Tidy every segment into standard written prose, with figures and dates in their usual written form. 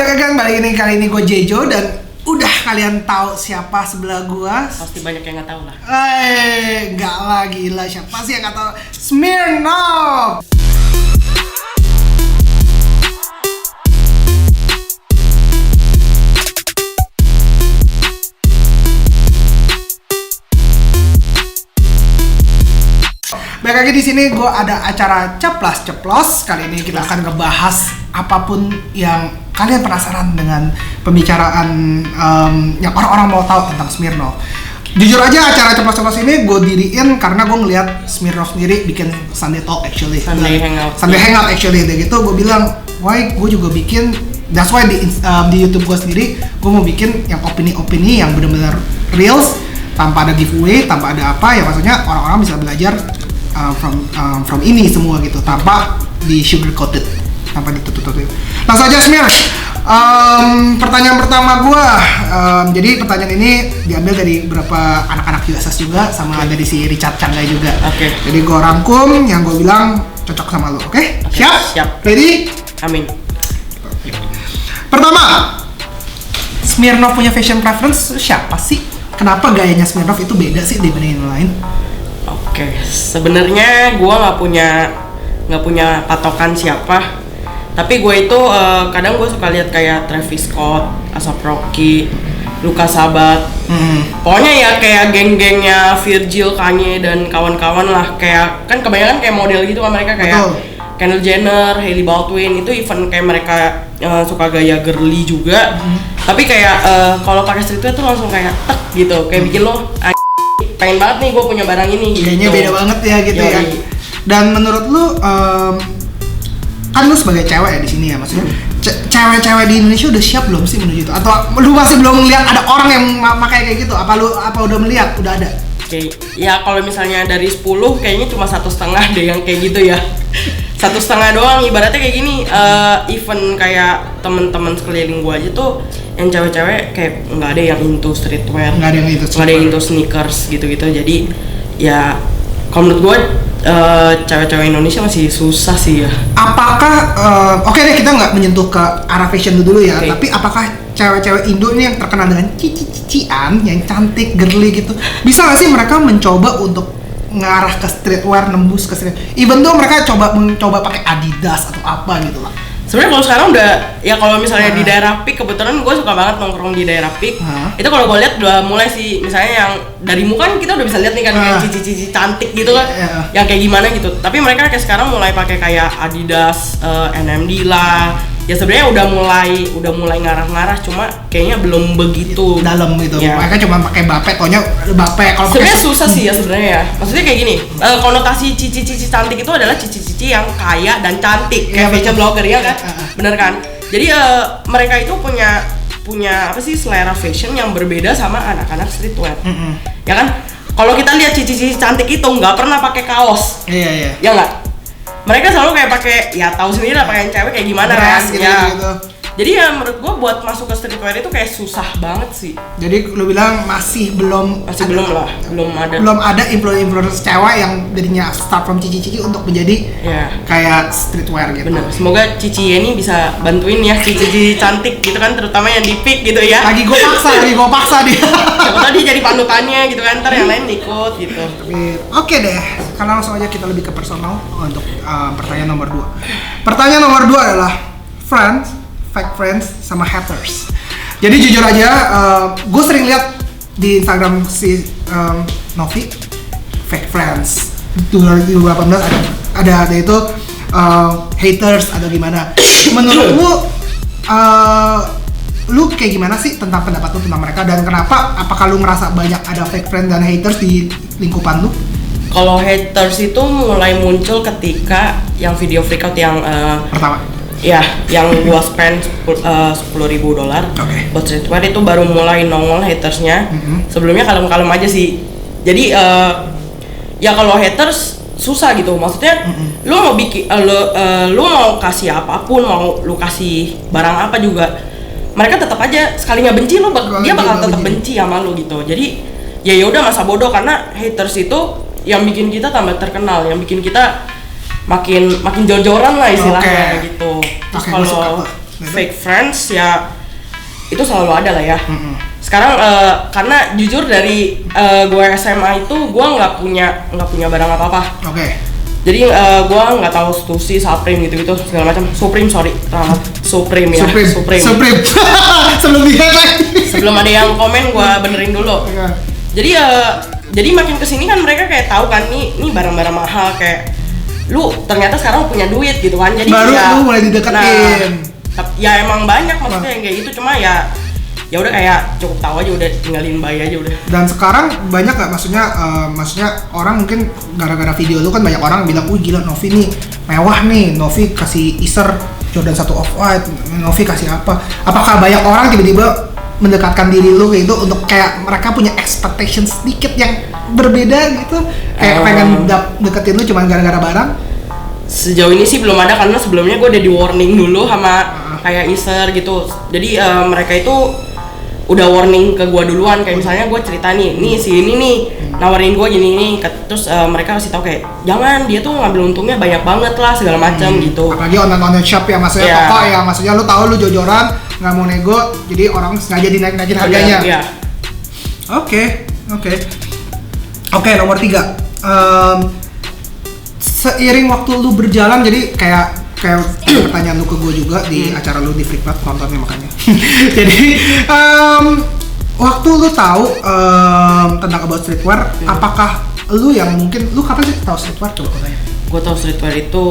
kan kali ini gue Jejo dan udah kalian tahu siapa sebelah gua? Pasti banyak yang nggak tahu lah. Nggak lah, gila, siapa sih yang nggak tahu? Smirnoff. Baik lagi di sini gue ada acara ceplos. Kali ini kita akan ngebahas apapun yang kalian penasaran dengan pembicaraan yang orang-orang mau tahu tentang Smirnoff. Jujur aja acara ceplos ini gue diriin karena gue ngeliat Smirnoff sendiri bikin Sunday Talk actually. Sunday Hangout actually. Dan gitu gue bilang, why gue juga bikin. That's why di YouTube gue sendiri gue mau bikin yang opini-opini yang benar-benar reals, tanpa ada giveaway, tanpa ada apa ya, maksudnya orang-orang bisa belajar from ini semua gitu, tanpa di sugar coated, tanpa ditutup-tutup. Langsung aja Smir. Pertanyaan pertama gue, jadi pertanyaan ini diambil dari beberapa anak-anak USS juga, sama dari si Richard Chandra juga. Jadi gue rangkum yang gue bilang cocok sama lo, oke? Siap? Ready? Amin. Pertama, Smirnoff punya fashion preference siapa sih? Kenapa gayanya Smirnoff itu beda sih dibandingin yang lain? Oke, sebenarnya gue nggak punya patokan siapa, tapi gue itu kadang gue suka lihat kayak Travis Scott, A$AP Rocky, Lukas Sabat, pokoknya ya kayak geng-gengnya Virgil, Kanye dan kawan-kawan lah, kayak kan kebanyakan kayak model gitu kan mereka kayak Kendall Jenner, Hailey Baldwin, itu even kayak mereka suka gaya girly juga, tapi kayak kalau pakai streetwear tuh langsung kayak tek gitu, kayak bikin lo pengen banget nih gue punya barang ini gitu. Kayaknya beda banget ya gitu. Yoi. Ya. Dan menurut lu kan lu sebagai cewek ya di sini ya, maksudnya cewek-cewek di Indonesia udah siap belum sih menuju itu? Atau lu masih belum melihat ada orang yang pakai kayak gitu? Apa udah melihat? Udah ada? Oke, ya kalau misalnya dari 10 kayaknya cuma 1,5 deh yang kayak gitu ya. 1,5 doang, ibaratnya kayak gini, even kayak temen-temen sekeliling gua aja tuh yang cewek-cewek kayak nggak ada yang into streetwear, nggak ada yang into sneakers gitu-gitu. Jadi ya kalau menurut gua cewek-cewek Indonesia masih susah sih ya. Apakah oke deh, kita nggak menyentuh ke arah fashion dulu ya, tapi apakah cewek-cewek Indo ini yang terkenal dengan cici-cician, yang cantik, girly gitu, bisa nggak sih mereka mencoba untuk ngarah ke streetwear, nembus ke streetwear, even though mereka mencoba pakai Adidas atau apa gitu lah? Sebenarnya kalau sekarang udah ya, kalau misalnya di daerah Pik, kebetulan gue suka banget nongkrong di daerah Pik. Itu kalau gue lihat udah mulai sih, misalnya yang dari muka kan kita udah bisa lihat nih kan kayak cici-cici cantik gitu kan, yang kayak gimana gitu. Tapi mereka kayak sekarang mulai pakai kayak Adidas, NMD lah. Ya sebenarnya udah mulai ngarah-ngarah, cuma kayaknya belum begitu dalam gitu. Ya. Mereka cuma pakai bape, taunya bape. Kalau sebenarnya susah sih ya sebenarnya ya. Maksudnya kayak gini, konotasi cici-cici cantik itu adalah cici-cici yang kaya dan cantik, kayak fashion blogger ya kan, bener kan? Jadi mereka itu punya apa sih, selera fashion yang berbeda sama anak-anak streetwear, ya kan? Kalau kita lihat cici-cici cantik itu nggak pernah pakai kaos, ya nggak? Mereka selalu kayak pakai, ya tahu sendiri lah pakaian cewek kayak gimana kan gitu, ya. Gitu. Jadi ya menurut gua buat masuk ke streetwear itu kayak susah banget sih. Jadi lu bilang belum ada influencer cewek yang jadinya start from cici-cici untuk menjadi kayak streetwear gitu. Bener. Semoga Cici ini bisa bantuin ya cici-cici cantik gitu kan, terutama yang di Pik gitu ya. Lagi gua paksa dia. Siapa tahu dia jadi panutannya gitu kan, ntar yang lain ikut gitu. Oke deh, sekarang langsung aja kita lebih ke personal untuk pertanyaan nomor 2. Pertanyaan nomor 2 adalah fake friends sama haters. Jadi jujur aja, gue sering lihat di Instagram si Novi, fake friends 2018 ada itu haters atau gimana. Menurut lu kayak gimana sih tentang pendapat lu tentang mereka, dan kenapa? Apakah lu ngerasa banyak ada fake friends dan haters di lingkupan lu? Kalau haters itu mulai muncul ketika yang video freakout yang pertama. Ya, yang gua spend $10,000 buat streetwear itu baru mulai nongol hatersnya. Sebelumnya kalem-kalem aja sih. Jadi ya kalau haters susah gitu. Maksudnya lu mau bikin lu mau kasih apapun, mau lu kasih barang apa juga, mereka tetap aja sekalinya benci lu, dia bakal tetap benci sama lu gitu. Jadi ya udah masa bodoh, karena haters itu yang bikin kita tambah terkenal, yang bikin kita makin jor-joran lah istilahnya gitu. Terus fake friends ya itu selalu ada lah ya. Sekarang karena jujur dari gue SMA itu gue nggak punya barang apa-apa. Oke. Jadi gue nggak tahu Stussy, Supreme gitu-gitu segala macam. Supreme Supreme ya. Supreme. Sebelum dilihat lagi. Sebelum ada yang komen gue benerin dulu. Jadi makin kesini kan mereka kayak tahu kan nih barang-barang mahal kayak lu ternyata sekarang punya duit gitu kan. Jadi baru ya, lu mulai dideketin. Ya emang banyak maksudnya yang kayak gitu, cuma ya udah kayak cukup tahu aja udah tinggalin bayi aja udah. Dan sekarang banyak nggak maksudnya orang mungkin gara-gara video lu kan banyak orang bilang, gila Novi nih mewah nih, Novi kasih Acer Jordan 1 Off-White, Novi kasih apa? Apakah banyak orang tiba-tiba mendekatkan diri lu kayak itu untuk kayak mereka punya expectation sedikit yang berbeda gitu, kayak pengen deketin lu cuma gara-gara barang? Sejauh ini sih belum ada, karena sebelumnya gue udah di warning dulu sama kayak Acer gitu. Jadi mereka itu udah warning ke gue duluan, kayak misalnya gue cerita nih si ini nih nawarin gue gini nih, terus mereka kasih tau kayak jangan, dia tuh ngambil untungnya banyak banget lah segala macam gitu. Apalagi online shop ya maksudnya, toko ya maksudnya lu tahu lu jojoran nggak mau nego, jadi orang sengaja dinaikin harganya. Oke, nomor 3. Seiring waktu lu berjalan, jadi kayak pertanyaan lu ke gue juga di acara lu di Flipkart, nontonnya makanya. Jadi waktu lu tahu tentang about streetwear, apakah lu yang mungkin lu kapan sih tahu streetwear, coba gue tanya? Gue tahu streetwear itu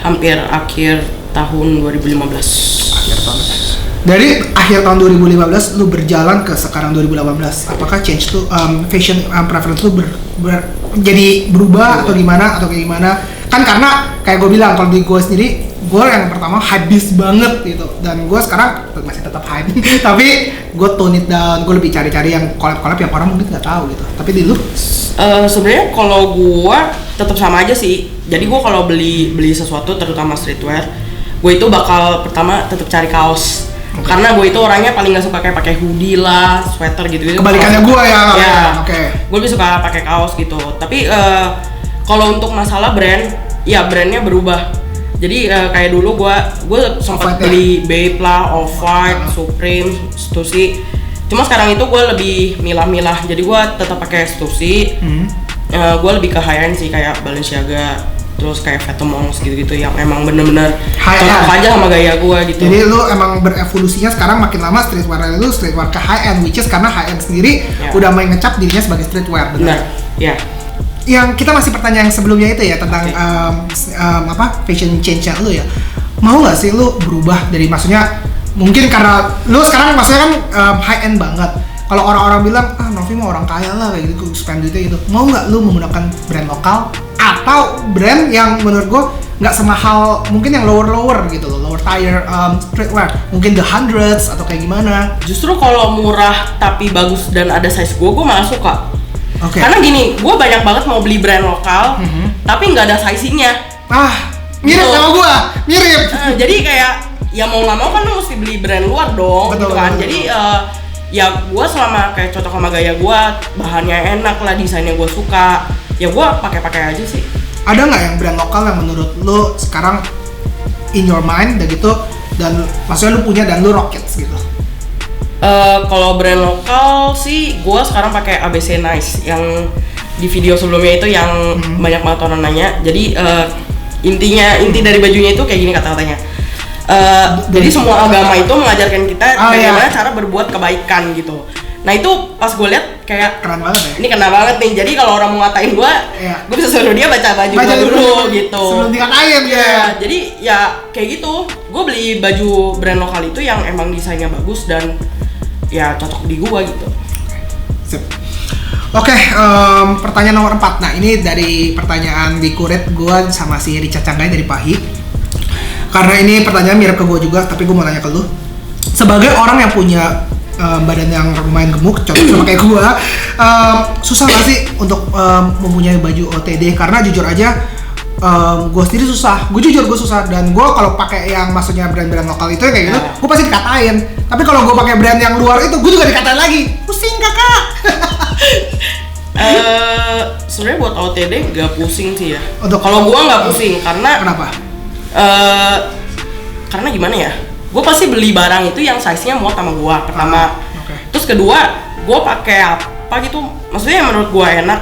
hampir akhir tahun 2015. Dari akhir tahun 2015 lu berjalan ke sekarang 2018, apakah change tuh fashion preference lu jadi berubah atau gimana kan? Karena kayak gue bilang, kalau di gue sendiri, gue yang pertama habis banget gitu, dan gue sekarang masih tetap hype tapi gue tone it down, gue lebih cari-cari yang collab yang orang mungkin nggak tahu gitu. Tapi di lu? Sebenarnya kalau gue tetap sama aja sih. Jadi gue kalau beli sesuatu terutama streetwear, gue itu bakal pertama tetap cari kaos. Karena gue itu orangnya paling nggak suka kayak pakai hoodie lah, sweater gitu. Kebalikannya gue ya. Gue lebih suka pakai kaos gitu. Tapi kalau untuk masalah brand, ya brandnya berubah. Jadi kayak dulu gue sempat beli Bape lah, Off-White, Supreme, Stussy. Cuma sekarang itu gue lebih milah-milah. Jadi gue tetap pakai Stussy. Gue lebih ke high end sih, kayak Balenciaga, terus kayak Vetements gitu-gitu yang emang bener-bener cocok aja sama gaya gue gitu. Jadi lu emang berevolusinya sekarang makin lama streetwear lu streetwear ke high end, which is karena high end sendiri udah main ngecap dirinya sebagai streetwear, benar? Ya. Yang kita masih pertanyaan yang sebelumnya itu ya tentang fashion change-nya lu ya. Mau nggak sih lu berubah dari, maksudnya mungkin karena lu sekarang maksudnya kan high end banget. Kalau orang-orang bilang Novi mah orang kaya lah kayak gitu, spend duitnya gitu. Mau nggak lu menggunakan brand lokal atau brand yang menurut gua nggak semahal mungkin yang lower gitu loh, lower tier streetwear, mungkin the hundreds atau kayak gimana? Justru kalau murah tapi bagus dan ada size gua malah suka. Karena gini, gue banyak banget mau beli brand lokal, tapi nggak ada sizingnya. Mirip sama gue, mirip. Jadi kayak ya mau nggak mau kan lu mesti beli brand luar dong, gitu kan. Jadi ya gue selama kayak cocok sama gaya gue, bahannya enak lah, desainnya gue suka, ya gue pakai aja sih. Ada nggak yang brand lokal yang menurut lu sekarang in your mind dan gitu, dan maksudnya lu punya dan lu rockets gitu? Kalau brand lokal sih, gue sekarang pakai ABC Nice yang di video sebelumnya itu yang banyak banget orang nanya. Jadi inti dari bajunya itu kayak gini kata-katanya. Jadi semua agama itu mengajarkan kita bagaimana cara berbuat kebaikan gitu. Nah itu pas gue lihat kayak keren banget ya. Ini kena banget nih. Jadi kalau orang mau ngatain gue bisa suruh dia baca baju gue dulu gitu. Sebelum dikatain ya. Jadi ya kayak gitu. Gue beli baju brand lokal itu yang emang desainnya bagus dan ya cocok di gua gitu. Oke, pertanyaan nomor 4. Nah ini dari pertanyaan di kuret gua sama si Richard Canggai dari Pahi. Karena ini pertanyaan mirip ke gua juga, tapi gua mau nanya ke lu. Sebagai orang yang punya badan yang lumayan gemuk, cocok sama kayak gua, susah gak sih untuk mempunyai baju OTD? Karena jujur aja, gue sendiri susah, gue susah, dan gue kalau pakai yang maksudnya brand-brand lokal itu kayak gitu, gue pasti dikatain. Tapi kalau gue pakai brand yang luar itu, gue juga dikatain lagi, pusing kakak. Sebenarnya buat OTD gak pusing sih ya. Kalau gue nggak pusing karena kenapa? Karena gimana ya? gue pasti beli barang itu yang size-nya muat sama gue pertama. Terus kedua, gue pakai apa gitu, maksudnya yang menurut gue enak,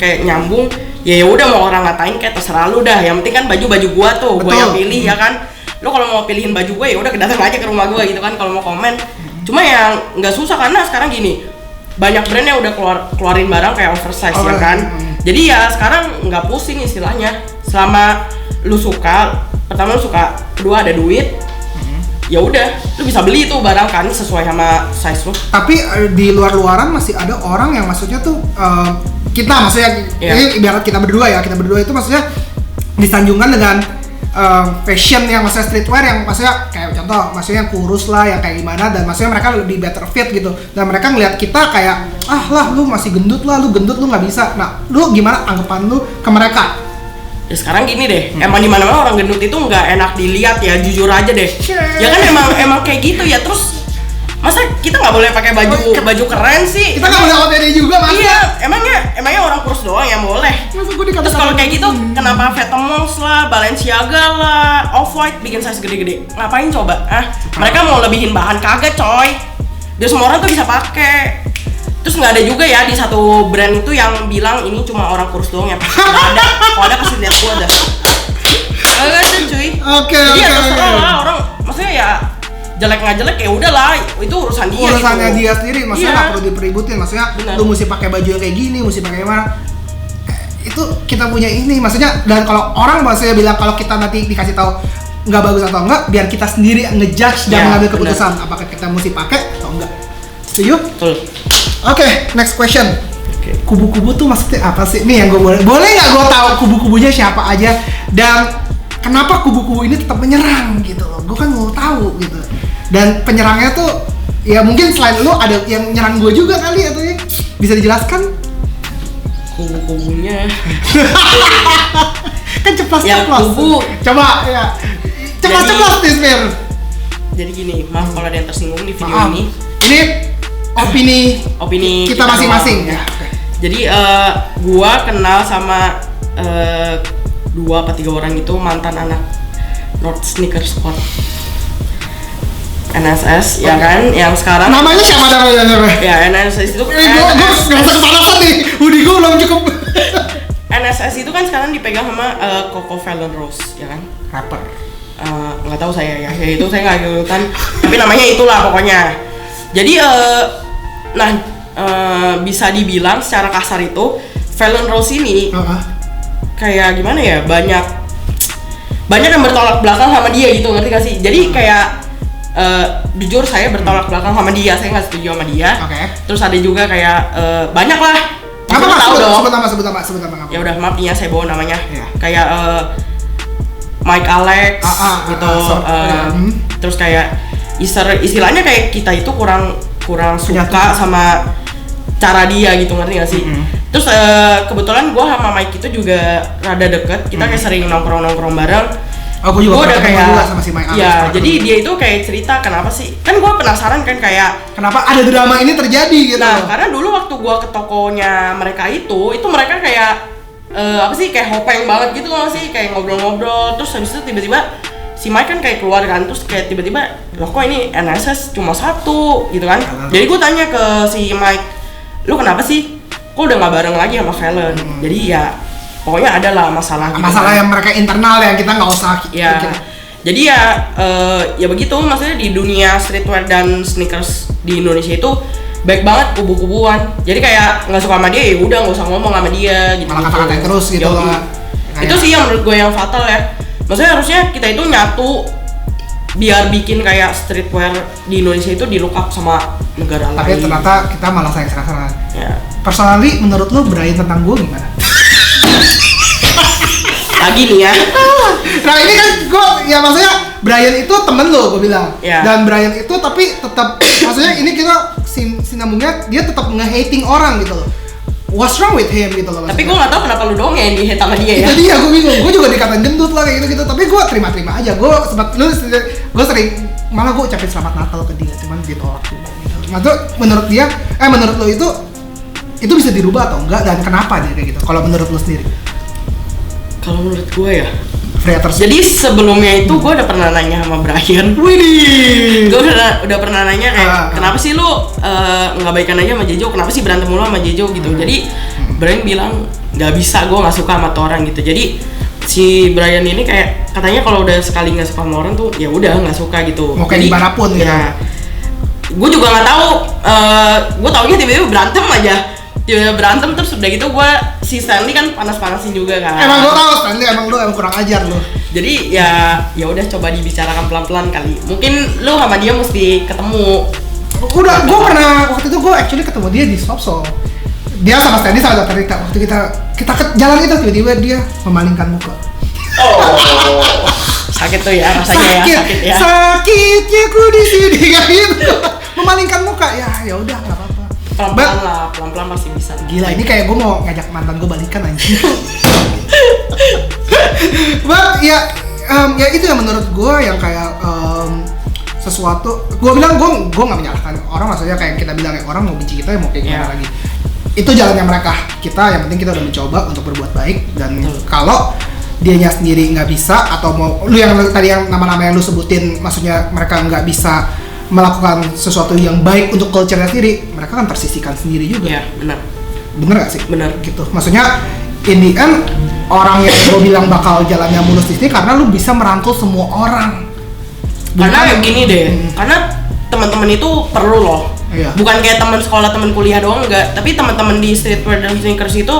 kayak nyambung. Ya udah mau orang ngatain kayak terserah lu dah. Yang penting kan baju gue tuh, gue yang pilih ya kan. Lo kalau mau pilihin baju gue ya udah datang aja ke rumah gue gitu kan. Kalau mau komen, cuma yang nggak susah karena sekarang gini, banyak brand yang udah keluarin barang kayak oversize ya kan. Jadi ya sekarang nggak pusing istilahnya. Selama lu suka, pertama lu suka, kedua ada duit, ya udah lu bisa beli itu barang kan sesuai sama size lu. Tapi di luar-luaran masih ada orang yang maksudnya tuh kita maksudnya ini ibarat kita berdua itu maksudnya disanjungkan dengan fashion yang maksudnya streetwear yang maksudnya kayak contoh maksudnya kurus lah yang kayak gimana, dan maksudnya mereka lebih better fit gitu, dan mereka ngelihat kita kayak lu masih gendut lah, lu nggak bisa. Nah lu gimana anggapan lu ke mereka? Ya sekarang gini deh, emang di mana-mana orang gendut itu nggak enak dilihat ya, jujur aja deh. Ya kan emang kayak gitu ya. Terus masa kita nggak boleh pakai baju keren sih? Kita nggak boleh OTD juga mas? Iya, emangnya orang kurus doang yang boleh. Terus kalau kayak gitu, kenapa Vetements lah, Balenciaga lah, Off-White bikin size gede-gede? Ngapain coba? Mereka mau lebihin bahan, kagak coy. Biar semua orang tuh bisa pakai. Terus nggak ada juga ya di satu brand itu yang bilang ini cuma orang kurus doang ya. Nggak ada. Kalau ada kasih lihat gua dah. Nggak ada cuy. Jadi ya terserah lah orang. Maksudnya ya jelek nggak jelek ya udahlah, itu urusan dia. Urusannya gitu. Dia sendiri. Maksudnya nggak perlu dipeributin. Maksudnya lu mesti pakai baju yang kayak gini, mesti pakai gimana. Itu kita punya ini. Maksudnya dan kalau orang maksudnya bilang kalau kita nanti dikasih tahu nggak bagus atau enggak, biar kita sendiri ngejudge dan mengambil keputusan apakah kita mesti pakai atau enggak. Setuju? Betul. Oke, next question. Kubu-kubu tuh maksudnya apa sih? Nih yang gue boleh nggak gue tahu kubu-kubunya siapa aja dan kenapa kubu-kubu ini tetap menyerang gitu loh? Gue kan mau tahu gitu. Dan penyerangnya tuh ya mungkin selain lu ada yang nyerang gue juga kali atau ya? Bisa dijelaskan? Kubu-kubunya kan ceplos. Kubu. Coba ya. Ceplos nih Smir. Jadi gini, maaf kalau ada yang tersinggung di video ini. Ini opini kita masing-masing ya. Jadi gua kenal sama 2 atau 3 orang itu mantan anak North Sneaker Squad NSS ya kan, yang sekarang namanya siapa namanya? Ya NSS itu gue ngerasa kepanasan nih, hoodie gue belum cukup. NSS itu kan sekarang dipegang sama Coco Fallon Rose ya kan, rapper. Nggak tahu saya ya itu saya nggak ikutan, tapi namanya itulah pokoknya. Jadi bisa dibilang secara kasar itu Fallon Rose ini kayak gimana ya, banyak yang bertolak belakang sama dia gitu, ngerti gak sih? Jadi kayak jujur saya bertolak belakang sama dia, saya nggak setuju sama dia. Terus ada juga kayak banyak lah. Sebut nama. Ya udah maaf nih ya, saya bawa namanya. Kayak Mike Alex gitu. Terus kayak istilahnya kayak kita itu kurang suka sama cara dia gitu, ngerti gak sih? Terus kebetulan gue sama Mike itu juga rada deket, kita kayak sering nongkrong bareng. Gue juga udah kayak juga sama si Mike Alex. Ya, jadi dia itu kayak cerita kenapa sih? Kan gue penasaran kan kayak kenapa ada drama ini terjadi gitu. Nah, karena dulu waktu gue ke tokonya mereka itu mereka kayak apa sih, kayak hopeng banget gitu loh sih, kayak ngobrol-ngobrol. Terus habis itu tiba-tiba si Mike kan kayak keluar kan, terus kayak tiba-tiba loh kok ini NSS cuma 1 gitu kan. Jadi gue tanya ke si Mike, lu kenapa sih kok udah nggak bareng lagi sama Fallon? Jadi ya pokoknya ada lah masalah gitu masalah kan. Yang mereka internal yang kita nggak usah ya jadi ya begitu, maksudnya di dunia streetwear dan sneakers di Indonesia itu baik banget kubu-kubuan. Jadi kayak nggak suka sama dia ya udah nggak usah ngomong sama dia gitu, malah kata-katain terus gitu lah. Itu sih yang menurut gue yang fatal ya. Maksudnya harusnya kita itu nyatu biar bikin kayak streetwear di Indonesia itu di look up sama negara lain. Tapi ternyata kita malah sayang-sayangan. Ya. Personally menurut lo Brian tentang gue gimana? Lagi nih ya. Nah ini kan gue ya maksudnya Brian itu temen lo gue bilang. Dan Brian itu tapi tetap maksudnya ini kita sinambungnya dia tetap nge-hating orang gitu loh. What's wrong with him gitu loh. Tapi gue nggak tahu kenapa lu doang yang di-hate sama dia ya. Itu dia, gue bingung. Gue juga dikatain gendut lah kayak gitu. Tapi gue terima-terima aja. Gue sering malah gue ucapin selamat Natal ke dia, cuman ditolak juga gitu. Maksud menurut dia, menurut lo itu bisa dirubah atau enggak dan kenapa dia kayak gitu? Kalau menurut lo sendiri? Kalau menurut gue ya, Creators. Jadi sebelumnya itu gue udah pernah nanya sama Brian. Widih. Gue udah pernah nanya kayak kenapa sih lu nggak baikan aja sama Jejo? Kenapa sih berantem mulu sama Jejo gitu? Jadi Brian bilang nggak bisa, gue nggak suka sama tuh orang gitu. Jadi si Brian ini kayak katanya kalau udah sekali nggak suka sama orang tuh ya udah nggak suka gitu. Mau kayak gimana pun gitu. Ya, gue juga nggak tahu. Gue taunya tiba-tiba berantem aja. Ya berantem terus udah gitu si Stanley kan panas-panasin juga kan. Emang gue tahu Stanley emang kurang ajar lu. Jadi ya udah coba dibicarakan pelan-pelan kali. Mungkin lu sama dia mesti ketemu. Udah, gue pernah waktu itu gue actually ketemu dia di Sopso. Dia sama Stanley sama Dr. Rita. Waktu kita ke jalan itu tiba-tiba dia memalingkan muka. Oh. Sakit tuh ya rasanya sakit ya. Sakitnya ku di sini kayak gitu. Memalingkan muka ya udah enggak apa-apa. Pelan-pelan pasti bisa. Gila, ini kayak gue mau ngajak mantan gue balikan anjing. But ya itu yang menurut gue yang kayak sesuatu. Gue bilang gue nggak menyalahkan orang, maksudnya kayak kita bilang ya orang mau benci kita ya mau kayak gimana lagi. Itu jalannya mereka. Kita yang penting kita udah mencoba untuk berbuat baik dan kalau dianya sendiri nggak bisa atau mau lu yang tadi yang nama-nama yang lu sebutin, maksudnya mereka nggak bisa melakukan sesuatu yang baik untuk culture-nya sendiri, mereka kan tersisihkan sendiri juga. Iya, Bener gak sih? Bener. Gitu. Maksudnya, in the end, orang yang gue bilang bakal jalannya mulus di sini karena lu bisa merangkul semua orang. Karena gini deh, karena teman-teman itu perlu loh. Iya. Bukan kayak teman sekolah, teman kuliah doang enggak, tapi teman-teman di streetwear dan sneakers itu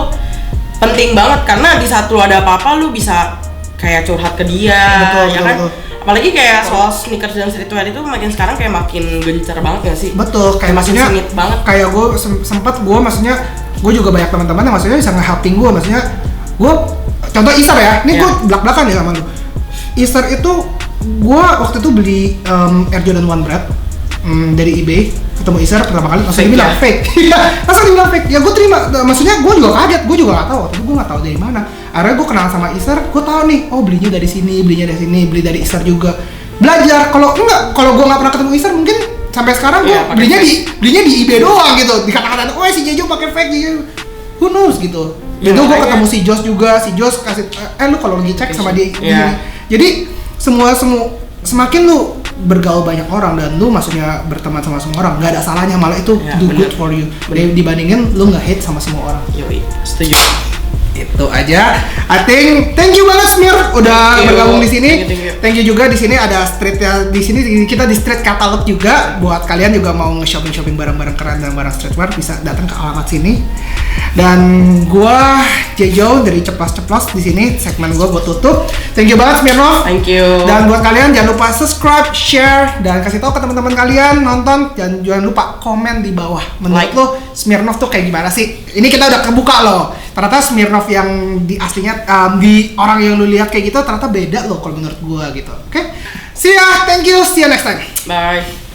penting banget karena di saat lu ada apa-apa lu bisa kayak curhat ke dia, betul, ya kan? Betul. Apalagi kayak soal sneakers dan streetwear itu makin sekarang kayak makin gencar banget gak sih? Betul, kayak maksudnya sengit banget. Kayak gue sempat maksudnya gue juga banyak teman-teman yang maksudnya bisa nge-helping gue, maksudnya gue contoh Isar ya, ini gue belak-belakan ya sama lu. Isar itu gue waktu itu beli Air Jordan 1 Bread dari eBay, ketemu Isar pertama kali langsung dibilang fake. Langsung dibilang fake. Ya gue terima, maksudnya gue juga kaget, gue juga nggak tahu waktu itu gue nggak tahu dari mana. Akhirnya gue kenal sama Isar, gue tahu nih, oh belinya dari sini, beli dari Isar juga. Belajar, kalau gue nggak pernah ketemu Isar mungkin sampai sekarang gue belinya di eBay doang gitu. Dikata-katain, oh si Jejo pakai fake, who knows gitu. Itu gue ketemu si Jos juga, si Jos kasih, lu kalau lagi cek sama dia. Jadi semakin lu bergaul banyak orang dan lu maksudnya berteman sama semua orang, nggak ada salahnya, malah itu good for you dibandingin lu nggak hate sama semua orang. Yoi, setuju. Itu aja. I think thank you banget Smir udah bergabung di sini. Thank you juga di sini ada streetnya, di sini kita di street catalog juga buat kalian juga mau nge-shopping barang-barang keren dan barang streetwear bisa datang ke alamat sini. Dan gua Jejo dari Ceplos di sini segmen gua tutup. Thank you banget Smirnov. Thank you. Dan buat kalian jangan lupa subscribe, share dan kasih tahu ke teman-teman kalian nonton, dan jangan lupa komen di bawah. Menurut lo Smirnov tuh kayak gimana sih? Ini kita udah kebuka loh. Ternyata Smirnov yang di aslinya di orang yang lu lihat kayak gitu ternyata beda loh kalau menurut gua gitu. Oke? See ya, thank you, see you next time. Bye.